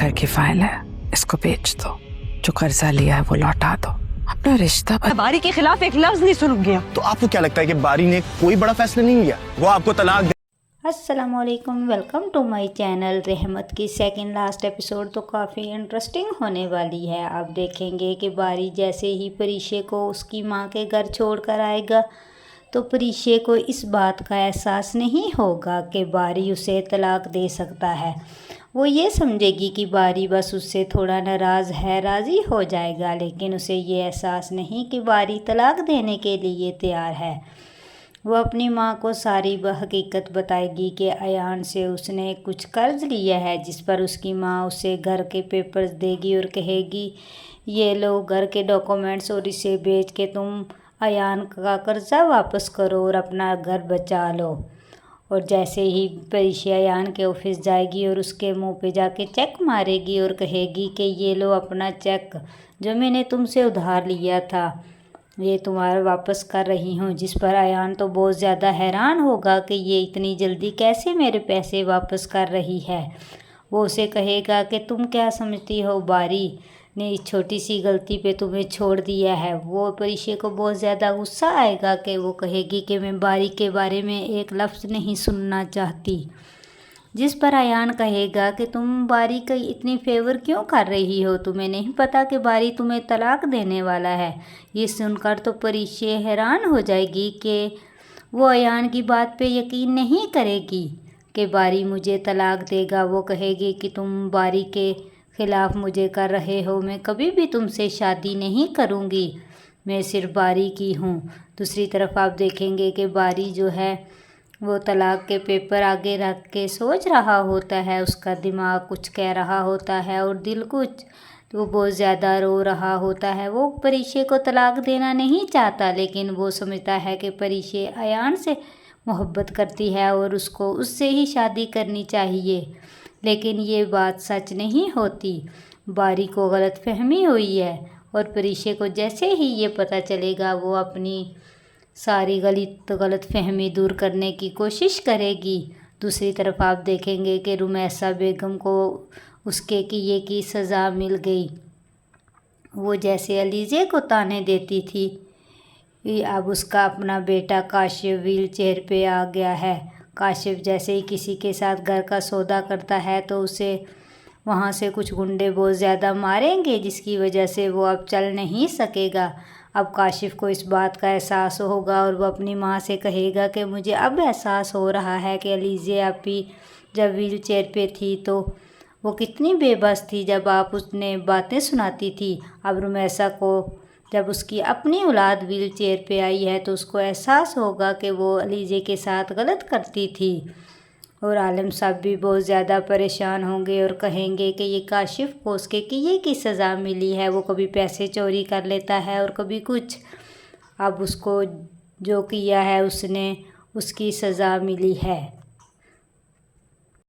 घर की फाइल है, इसको बेच दो, जो कर्जा लिया है वो लौटा दो, अपना रिश्ता बारी के खिलाफ एक लफ्ज नहीं सुनूंगी। तो आपको क्या लगता है कि बारी ने कोई बड़ा फैसला नहीं लिया? वो आपको तलाक दे। अस्सलामुअलैकुम, वेलकम टू माय चैनल। रहमत की सेकंड लास्ट एपिसोड तो काफ़ी इंटरेस्टिंग होने वाली है। आप देखेंगे कि बारी जैसे ही परीशे को उसकी माँ के घर छोड़कर आएगा तो परीशे को इस बात का एहसास नहीं होगा कि बारी उसे तलाक दे सकता है। वो ये समझेगी कि बारी बस उससे थोड़ा नाराज़ है, राज़ी हो जाएगा, लेकिन उसे ये एहसास नहीं कि बारी तलाक देने के लिए तैयार है। वो अपनी माँ को सारी हकीकत बताएगी कि अयान से उसने कुछ कर्ज लिया है, जिस पर उसकी माँ उसे घर के पेपर्स देगी और कहेगी ये लो घर के डॉक्यूमेंट्स और इसे बेच के तुम अयान का कर्जा वापस करो और अपना घर बचा लो। और जैसे ही परीशा अयान के ऑफिस जाएगी और उसके मुंह पे जाके चेक मारेगी और कहेगी कि ये लो अपना चेक जो मैंने तुमसे उधार लिया था, ये तुम्हारा वापस कर रही हूँ। जिस पर अयान तो बहुत ज़्यादा हैरान होगा कि ये इतनी जल्दी कैसे मेरे पैसे वापस कर रही है। वो उसे कहेगा कि तुम क्या समझती हो बारी ने इस छोटी सी गलती पे तुम्हें छोड़ दिया है। वो परीशे को बहुत ज़्यादा गुस्सा आएगा कि वो कहेगी कि मैं बारी के बारे में एक लफ्ज़ नहीं सुनना चाहती। जिस पर अयान कहेगा कि तुम बारी का इतनी फेवर क्यों कर रही हो, तुम्हें नहीं पता कि बारी तुम्हें तलाक देने वाला है। ये सुनकर तो परीशे हैरान हो जाएगी कि वो अयान की बात पे यकीन नहीं करेगी कि बारी मुझे तलाक देगा। वो कहेगी कि तुम बारी के ख़िलाफ़ मुझे कर रहे हो, मैं कभी भी तुमसे शादी नहीं करूँगी, मैं सिर्फ बारी की हूँ। दूसरी तरफ आप देखेंगे कि बारी जो है वो तलाक के पेपर आगे रख के सोच रहा होता है, उसका दिमाग कुछ कह रहा होता है और दिल कुछ, तो वो बहुत ज़्यादा रो रहा होता है। वो परीशे को तलाक देना नहीं चाहता, लेकिन वो समझता है कि परीशे अयान से मोहब्बत करती है और उसको उससे ही शादी करनी चाहिए, लेकिन ये बात सच नहीं होती। बारी को गलतफहमी हुई है और परीशे को जैसे ही ये पता चलेगा वो अपनी सारी गलतफहमी दूर करने की कोशिश करेगी। दूसरी तरफ आप देखेंगे कि रुमैसा बेगम को उसके किए की सज़ा मिल गई। वो जैसे अलीज़े को ताने देती थी, अब उसका अपना बेटा काशिफ व्हील चेयर पे आ गया है। काशिफ जैसे ही किसी के साथ घर का सौदा करता है तो उसे वहाँ से कुछ गुंडे बहुत ज़्यादा मारेंगे, जिसकी वजह से वो अब चल नहीं सकेगा। अब काशिफ को इस बात का एहसास होगा और वो अपनी माँ से कहेगा कि मुझे अब एहसास हो रहा है कि अलीज़े आपी जब व्हील चेयर पे थी तो वो कितनी बेबस थी जब आप उसने बातें सुनाती थी। अब रुमैसा को जब उसकी अपनी औलाद व्हील चेयर पे आई है तो उसको एहसास होगा कि वो अलीज़े के साथ गलत करती थी। और आलम साहब भी बहुत ज़्यादा परेशान होंगे और कहेंगे कि ये काशिफ को उसके किए की सज़ा मिली है, वो कभी पैसे चोरी कर लेता है और कभी कुछ, अब उसको जो किया है उसने उसकी सज़ा मिली है।